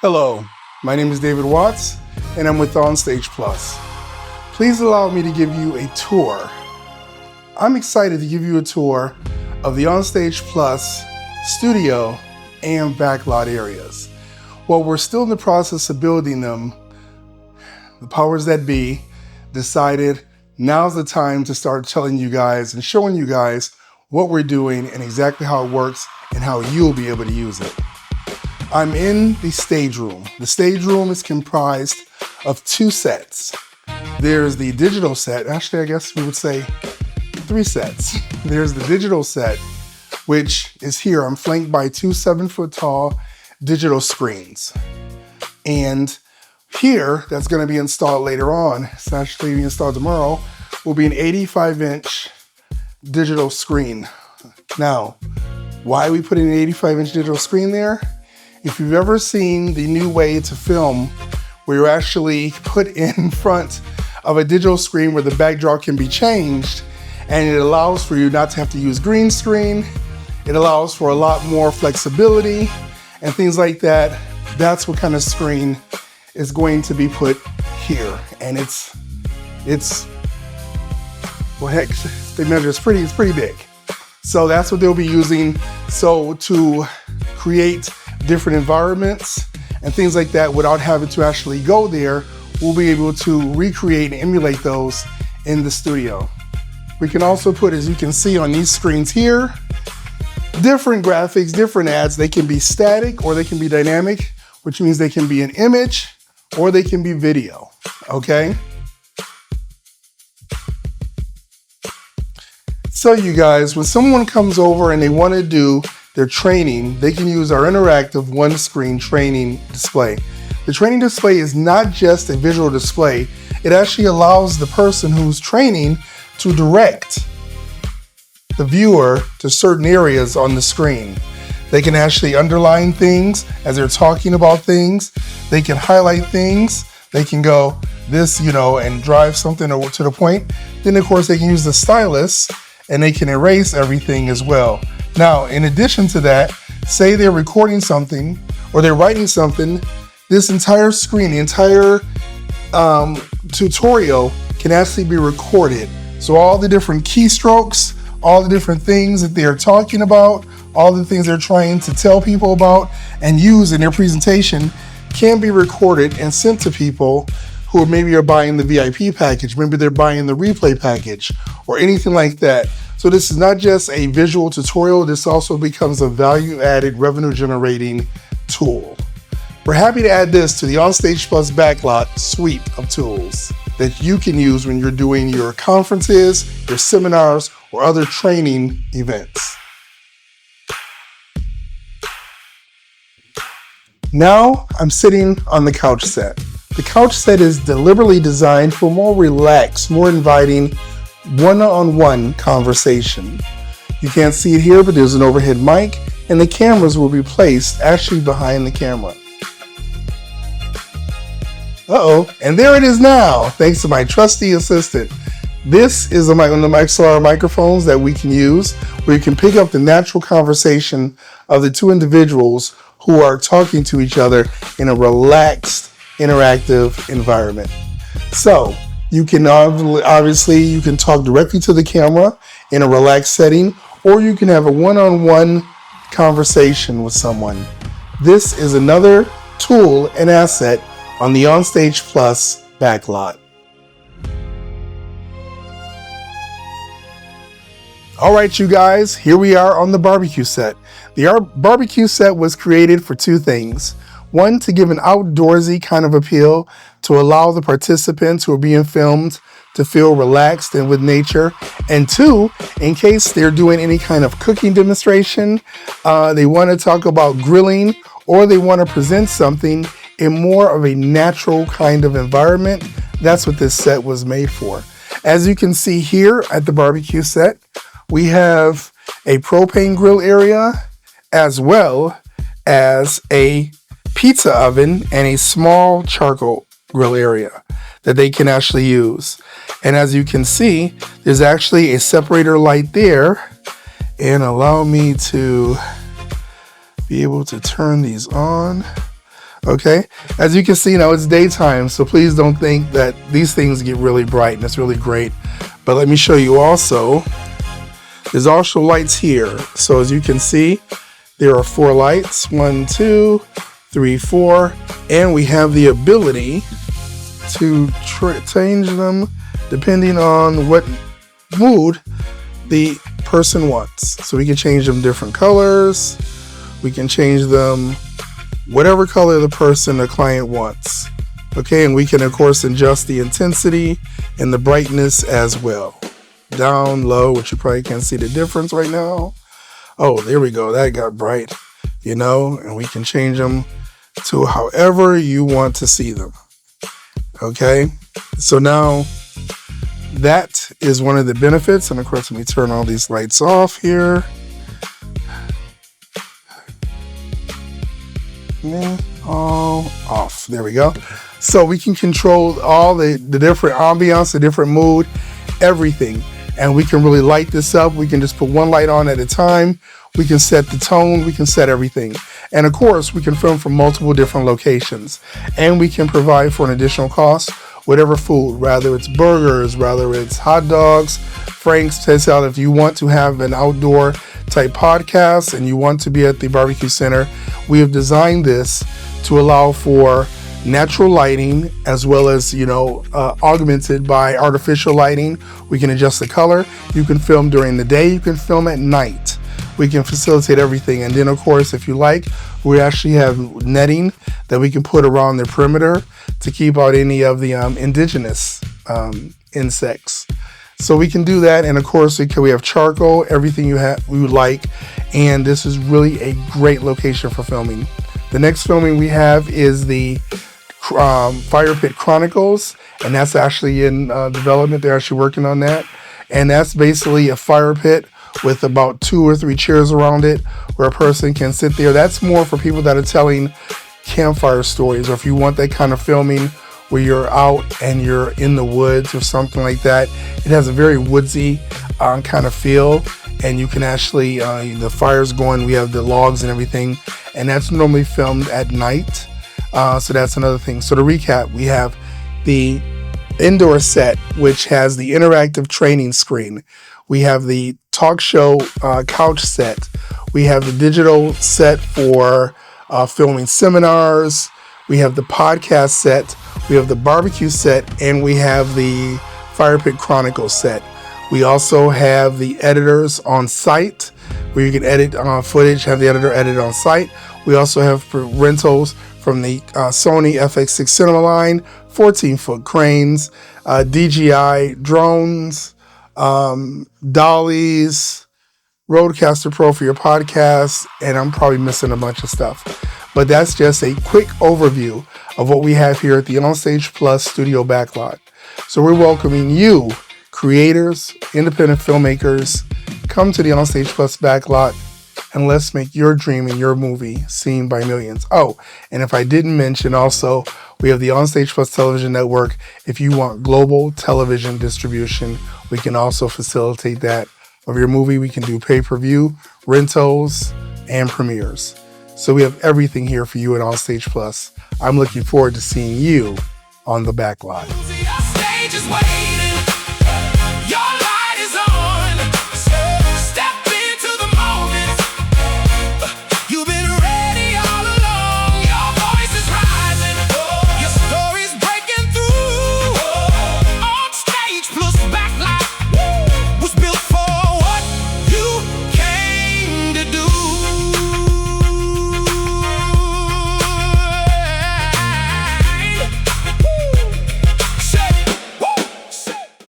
Hello, my name is David Watts, and I'm with OnStagePLUS. Please allow me to give you a tour. I'm excited to give you a tour of the OnStagePLUS studio and backlot areas. While we're still in the process of building them, the powers that be decided now's the time to start telling you guys and showing you guys what we're doing and exactly how it works and how you'll be able to use it. I'm in the stage room. The stage room is comprised of two sets. There's the digital set. Actually, I guess we would say three sets. There's the digital set, which is here. I'm flanked by two 7-foot tall digital screens. And here, that's going to be installed later on. It's actually being installed tomorrow. Will be an 85-inch digital screen. Now, why are we putting an 85-inch digital screen there? If you've ever seen the new way to film, where you actually put in front of a digital screen where the backdrop can be changed, and it allows for you not to have to use green screen, it allows for a lot more flexibility and things like that. That's what kind of screen is going to be put here. And it's well, heck, they measure, it's pretty big. So that's what they'll be using. So to create different environments and things like that without having to actually go there, we'll be able to recreate and emulate those in the studio. We can also put, as you can see on these screens here, different graphics, different ads. They can be static or they can be dynamic, which means they can be an image or they can be video, okay? So you guys, when someone comes over and they want to do their training, they can use our interactive one-screen training display. The training display is not just a visual display. It actually allows the person who's training to direct the viewer to certain areas on the screen. They can actually underline things as they're talking about things. They can highlight things. They can go this, and drive something to the point. Then of course they can use the stylus and they can erase everything as well. Now, in addition to that, say they're recording something or they're writing something, this entire screen, the entire tutorial can actually be recorded. So all the different keystrokes, all the different things that they're talking about, all the things they're trying to tell people about and use in their presentation can be recorded and sent to people who maybe are buying the VIP package, maybe they're buying the replay package or anything like that. So this is not just a visual tutorial, this also becomes a value-added revenue generating tool. We're happy to add this to the OnStagePLUS Backlot suite of tools that you can use when you're doing your conferences, your seminars, or other training events. Now I'm sitting on the couch set. The couch set is deliberately designed for more relaxed, more inviting, one-on-one conversation. You can't see it here, but there's an overhead mic, and the cameras will be placed actually behind the camera. And there it is now, thanks to my trusty assistant. This is one of the XLR microphones that we can use, where you can pick up the natural conversation of the two individuals who are talking to each other in a relaxed, interactive environment. So you can obviously you can talk directly to the camera in a relaxed setting, or you can have a one-on-one conversation with someone. This is another tool and asset on the OnStagePLUS Backlot. All right, you guys, here we are on the barbecue set. The barbecue set was created for two things. One, to give an outdoorsy kind of appeal, to allow the participants who are being filmed to feel relaxed and with nature. And two, in case they're doing any kind of cooking demonstration, they want to talk about grilling, or they want to present something in more of a natural kind of environment. That's what this set was made for. As you can see here at the barbecue set, we have a propane grill area as well as a pizza oven and a small charcoal grill area that they can actually use. And as you can see, there's actually a separator light there. And allow me to be able to turn these on. Okay, as you can see now, it's daytime, so please don't think that these things get really bright and it's really great. But let me show you also, there's also lights here. So as you can see, there are 4 lights, 1, 2, 3, 4, and we have the ability to change them depending on what mood the person wants. So we can change them different colors, we can change them whatever color the client wants. Okay, and we can of course adjust the intensity and the brightness as well. Down, low, which you probably can't see the difference right now. Oh, there we go, that got bright, you know, and we can change them to however you want to see them. Okay, so now that is one of the benefits. And of course, let me turn all these lights off here. All off. There we go. So we can control all the different ambiance, the different mood, everything. And we can really light this up. We can just put one light on at a time. We can set the tone. We can set everything. And of course, we can film from multiple different locations. And we can provide for an additional cost whatever food, whether it's burgers, whether it's hot dogs, Frank's, takes out. If you want to have an outdoor type podcast and you want to be at the barbecue center, we have designed this to allow for natural lighting as well as, augmented by artificial lighting. We can adjust the color. You can film during the day. You can film at night. We can facilitate everything. And then, of course, if you like, we actually have netting that we can put around the perimeter to keep out any of the indigenous insects. So we can do that. And of course, we have charcoal, everything we would like. And this is really a great location for filming. The next filming we have is the Fire Pit Chronicles. And that's actually in development. They're actually working on that. And that's basically a fire pit with about 2 or 3 chairs around it where a person can sit there. That's more for people that are telling campfire stories, or if you want that kind of filming where you're out and you're in the woods or something like that. It has a very woodsy kind of feel, and you can actually, the fire's going, we have the logs and everything, and that's normally filmed at night. So that's another thing. So to recap, we have the indoor set, which has the interactive training screen. We have the talk show couch set. We have the digital set for filming seminars. We have the podcast set. We have the barbecue set, and we have the Fire Pit Chronicles set. We also have the editors on site where you can edit footage, have the editor edit on site. We also have rentals from the Sony FX6 cinema line, 14-foot cranes, DJI drones, dollies, Rodecaster Pro for your podcast, and I'm probably missing a bunch of stuff. But that's just a quick overview of what we have here at the OnStagePLUS Studio Backlot. So we're welcoming you, creators, independent filmmakers, come to the OnStagePLUS Backlot and let's make your dream and your movie seen by millions. Oh, and if I didn't mention also, we have the OnStagePLUS Television Network. If you want global television distribution, we can also facilitate that. Of your movie, we can do pay-per-view, rentals, and premieres. So we have everything here for you at OnStagePLUS. I'm looking forward to seeing you on the Backlot.